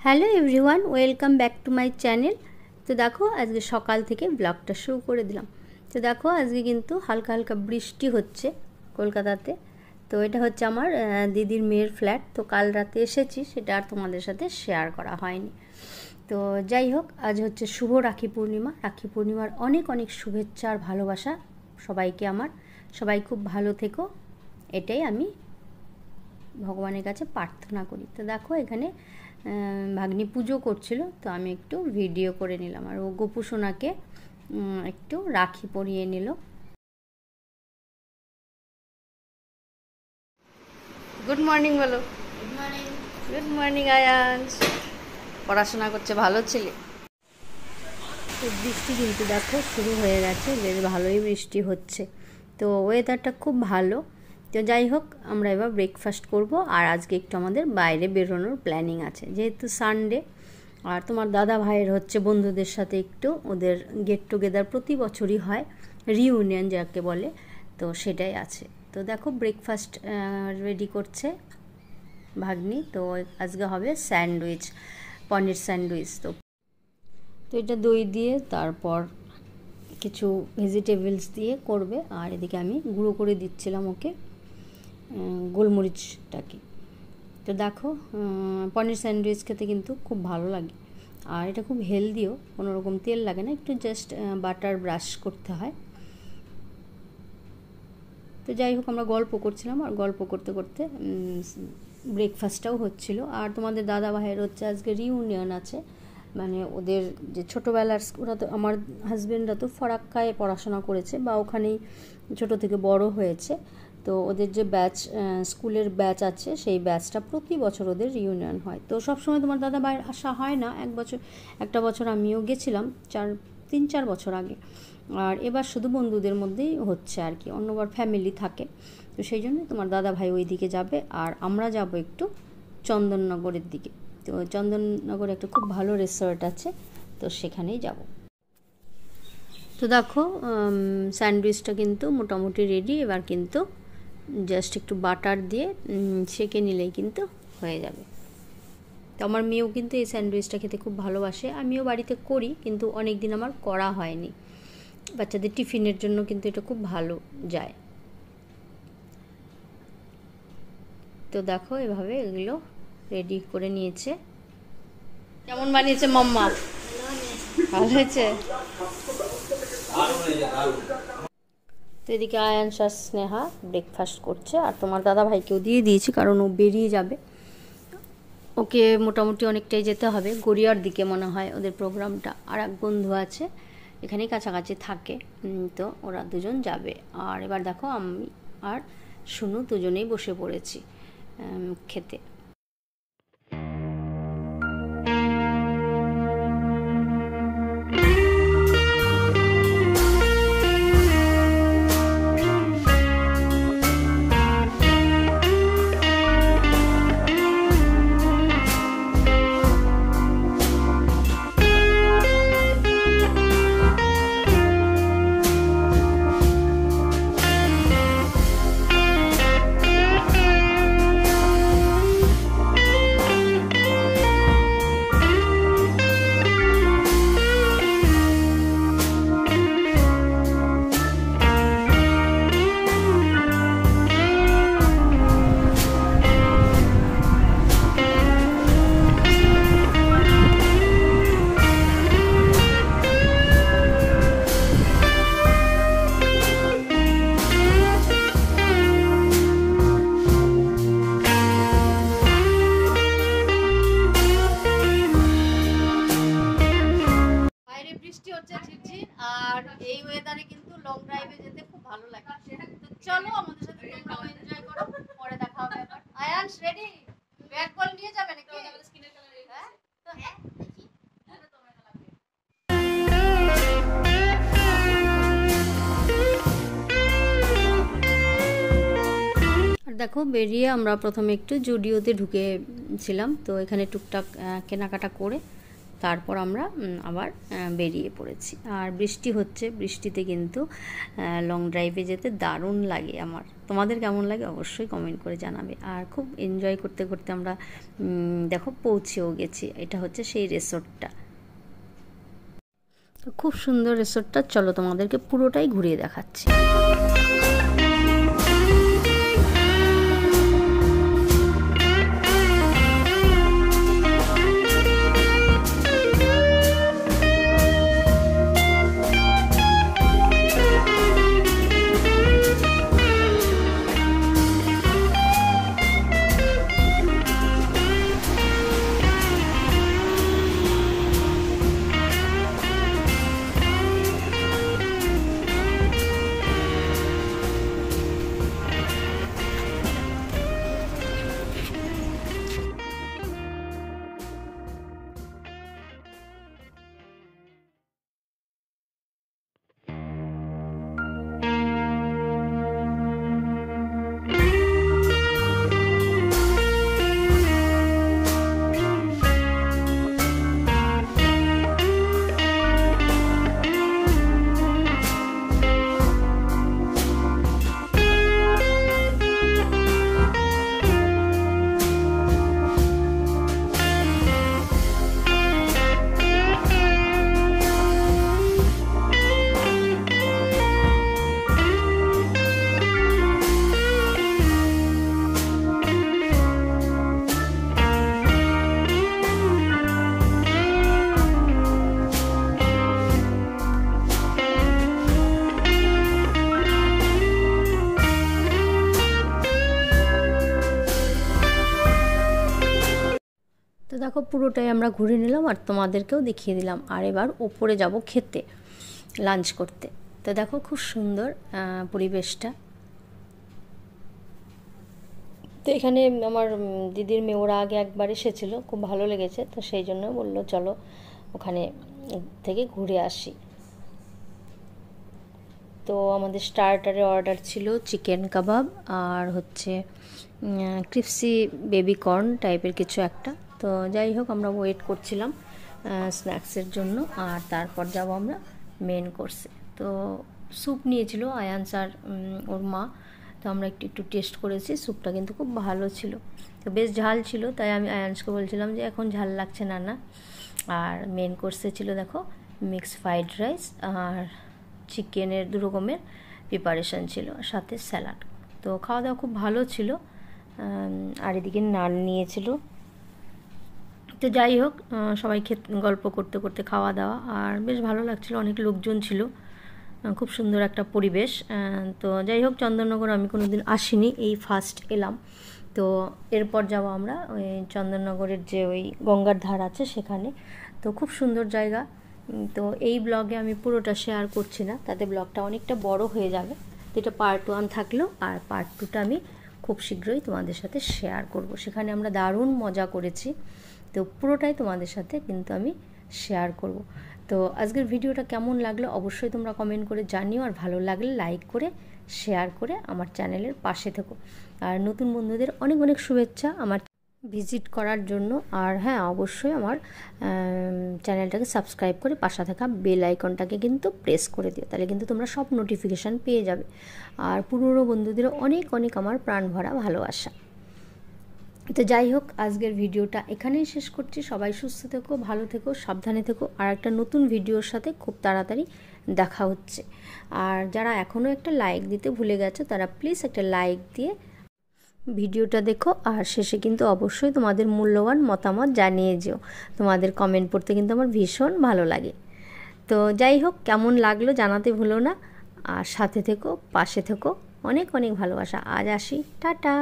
Hello everyone, welcome back to my channel. তো দেখো আজকে সকাল থেকে ব্লগটা শুরু করে দিলাম। তো দেখো আজকে কিন্তু হালকা হালকা বৃষ্টি হচ্ছে কলকাতাতে। তো এটা হচ্ছে আমার দিদির মেয়ের ফ্ল্যাট। তো কাল রাতে এসেছি, সেটা আর তোমাদের সাথে শেয়ার করা হয়নি। তো যাই হোক, আজ হচ্ছে শুভ রাখি পূর্ণিমা। রাখি পূর্ণিমার অনেক অনেক শুভেচ্ছা আর ভালোবাসা সবাইকে আমার। সবাই খুব ভালো থেকো, এটাই আমি ভগবানের কাছে প্রার্থনা করি। তো দেখো এখানে ভাগ্নি পুজো করছিল, তো আমি একটু ভিডিও করে নিলাম। আর ও গোপু সোনাকে একটু রাখি পরিয়ে নিল। গুড মর্নিং বলো। Good morning. গুড মর্নিং আয়ান্স। পড়াশোনা করছে, ভালো ছেলে। তো বৃষ্টি কিন্তু দেখো শুরু হয়ে গেছে, বেশ ভালোই বৃষ্টি হচ্ছে। তো ওয়েদারটা খুব ভালো। তো যাই হোক, আমরা এবার ব্রেকফাস্ট করব। আর আজকে একটু আমাদের বাইরে বেরোনোর প্ল্যানিং আছে, যেহেতু সানডে। আর তোমার দাদা ভাইয়ের হচ্ছে বন্ধুদের সাথে একটু ওদের গেট টুগেদার প্রতি বছরই হয়, রিউনিয়ন যাকে বলে, তো সেটাই আছে। তো দেখো ব্রেকফাস্ট রেডি করছে ভাগ্নি। তো আজকে হবে স্যান্ডউইচ, পনির স্যান্ডউইচ। তো এটা দই দিয়ে, তারপর কিছু ভেজিটেবলস দিয়ে করবে। আর এদিকে আমি গুঁড়ো করে দিচ্ছিলাম ওকে গোলমরিচটাকে। তো দেখো পনির স্যান্ডউইচ খেতে কিন্তু খুব ভালো লাগে। আর এটা খুব হেলদিও, কোনো রকম তেল লাগে না, একটু জাস্ট বাটার ব্রাশ করতে হয়। তো যাই হোক, আমরা গল্প করছিলাম, আর গল্প করতে করতে ব্রেকফাস্টটাও হচ্ছিল। আর তোমাদের দাদা ভাইয়ের হচ্ছে আজকে রিউনিয়ন আছে, মানে ওদের যে ছোটোবেলার, ওরা তো আমার হাজব্যান্ডরা তো ফরাক্কায় পড়াশোনা করেছে বা ওখানেই ছোটো থেকে বড় হয়েছে। তো ওদের যে ব্যাচ, স্কুলের ব্যাচ আছে, সেই ব্যাচটা প্রতি বছর ওদের রিউনিয়ন হয়। তো সবসময় তোমার দাদা ভাইয়ের আসা হয় না। একটা বছর আমিও গেছিলাম 3-4 বছর আগে। আর এবার শুধু বন্ধুদের মধ্যেই হচ্ছে আর কি, অন্যবার ফ্যামিলি থাকে। তো সেই জন্য তোমার দাদা ভাই ওই দিকে যাবে, আর আমরা যাব একটু চন্দননগরের দিকে। তো চন্দননগরে একটা খুব ভালো রেস্টুরেন্ট আছে, তো সেখানেই যাব। তো দেখো স্যান্ডউইচটা কিন্তু মোটামুটি রেডি। এবার কিন্তু জাস্ট একটু বাটার দিয়ে সেঁকে নিলেই কিন্তু হয়ে যাবে। তো আমার মেয়েও কিন্তু এই স্যান্ডউইচটা খেতে খুব ভালোবাসে। আমিও বাড়িতে করি, কিন্তু অনেক দিন আমার করা হয়নি। বাচ্চাদের টিফিনের জন্য কিন্তু এটা খুব ভালো যায়। তো দেখো এভাবে এগুলো রেডি করে নিয়েছে। কেমন বানিয়েছে মাম্মা? ভালো হয়েছে। তো এদিকে আয়ানস আর স্নেহা ব্রেকফাস্ট করছে, আর তোমার দাদা ভাইকেও দিয়ে দিয়েছি, কারণ ও বেরিয়ে যাবে। ওকে মোটামুটি অনেকটাই যেতে হবে, গড়িয়ার দিকে মনে হয় ওদের প্রোগ্রামটা। আর এক বন্ধু আছে এখানেই কাছাকাছি থাকে, তো ওরা দুজন যাবে। আর এবার দেখো আমি আর শুনু দুজনেই বসে পড়েছি খেতে। বৃষ্টি হচ্ছে ঝিরঝির, আর এই ওয়েদারে কিন্তু লং ড্রাইভে যেতে খুব ভালো লাগে। তো চলো আমাদের সাথে তোমরাও এনজয় করো, পরে দেখা হবে আবার। আয়ানস রেডি? ব্যাট বল নিয়ে যাবে নাকি? স্কিনের কালার হ্যাঁ, তো হ্যাঁ দেখি। আর দেখো বেরিয়ে আমরা প্রথমে একটু জুডিওতে ঢুকেছিলাম। তো এখানে টুকটাক কেনাকাটা করে তারপর আমরা আবার বেরিয়ে পড়েছি। আর বৃষ্টি হচ্ছে, বৃষ্টিতে কিন্তু লং ড্রাইভে যেতে দারুণ লাগে আমার। তোমাদের কেমন লাগে অবশ্যই কমেন্ট করে জানাবে। আর খুব এনজয় করতে করতে আমরা দেখো পৌঁছেও গেছি। এটা হচ্ছে সেই রিসোর্টটা, খুব সুন্দর রিসোর্টটা। চলো তোমাদেরকে পুরোটাই ঘুরিয়ে দেখাচ্ছি। তো দেখো পুরোটাই আমরা ঘুরে নিলাম আর তোমাদেরকেও দেখিয়ে দিলাম। আর এবার ওপরে যাব খেতে, লাঞ্চ করতে। তো দেখো খুব সুন্দর পরিবেশটা। তো এখানে আমার দিদির মেয়ে ওরা আগে একবার এসেছিল, খুব ভালো লেগেছে, তো সেই জন্য বললো চলো ওখানে থেকে ঘুরে আসি। তো আমাদের স্টার্টারে অর্ডার ছিল চিকেন কাবাব আর হচ্ছে ক্রিপসি বেবি কর্ন টাইপের কিছু একটা। তো যাই হোক আমরা ওয়েট করছিলাম স্ন্যাক্সের জন্য। আর তারপর যাব আমরা মেন কোর্সে। তো স্যুপ নিয়েছিল আয়ান্স আর ওর মা, তো আমরা একটু টেস্ট করেছি। স্যুপটা কিন্তু খুব ভালো ছিল, তো বেশ ঝাল ছিল, তাই আমি আয়ান্সকে বলছিলাম যে এখন ঝাল লাগছে না না। আর মেন কোর্সে ছিল দেখো মিক্স ফ্রাইড রাইস আর চিকেনের 2 রকমের প্রিপারেশান ছিল, সাথে স্যালাড। তো খাওয়া দাওয়া খুব ভালো ছিল। আর এদিকে নান নিয়েছিল। তো যাই হোক সবাই গল্প করতে করতে খাওয়া দাওয়া, আর বেশ ভালো লাগছিল, অনেক লোকজন ছিল, খুব সুন্দর একটা পরিবেশ। তো যাই হোক চন্দননগর আমি কোনো দিন আসিনি, এই ফার্স্ট এলাম। তো এরপর যাব আমরা ওই চন্দননগরের যে ওই গঙ্গার ধার আছে সেখানে। তো খুব সুন্দর জায়গা। তো এই ব্লগে আমি পুরোটা শেয়ার করছি না, তাতে ব্লগটা অনেকটা বড় হয়ে যাবে। তো এটা পার্ট 1 থাকলো, আর পার্ট 2টা আমি খুব শীঘ্রই তোমাদের সাথে শেয়ার করব। সেখানে আমরা দারুণ মজা করেছি, তো পুরোটাই তোমাদের সাথে কিন্তু আমি শেয়ার করব। তো আজকের ভিডিওটা কেমন লাগলো অবশ্যই তোমরা কমেন্ট করে জানিও, আর ভালো লাগলে লাইক করে শেয়ার করে আমার চ্যানেলের পাশে থেকো। আর নতুন বন্ধুদের অনেক অনেক শুভেচ্ছা আমার ভিজিট করার জন্য। আর হ্যাঁ অবশ্যই আমার চ্যানেলটাকে সাবস্ক্রাইব করে পাশে থাকা বেল আইকনটাকে কিন্তু প্রেস করে দিও, তাহলে কিন্তু তোমরা সব নোটিফিকেশান পেয়ে যাবে। আর পুরনো বন্ধুদেরও অনেক অনেক আমার প্রাণ ভরা ভালোবাসা। তো যাই হোক আজকের ভিডিওটা এখানেই শেষ করছি। সবাই সুস্থ থেকো, ভালো থেকো, সাবধানে থেকো। আর একটা নতুন ভিডিওর সাথে খুব তাড়াতাড়ি দেখা হচ্ছে। আর যারা এখনও একটা লাইক দিতে ভুলে গেছো তারা প্লিজ একটা লাইক দিয়ে ভিডিওটা দেখো। আর শেষে কিন্তু অবশ্যই তোমাদের মূল্যবান মতামত জানিয়ে যেও, তোমাদের কমেন্ট পড়তে কিন্তু আমার ভীষণ ভালো লাগে। তো যাই হোক কেমন লাগলো জানাতে ভুলো না, আর সাথে থেকো, পাশে থেকো, অনেক অনেক ভালোবাসা। আজ আসি, টাটা।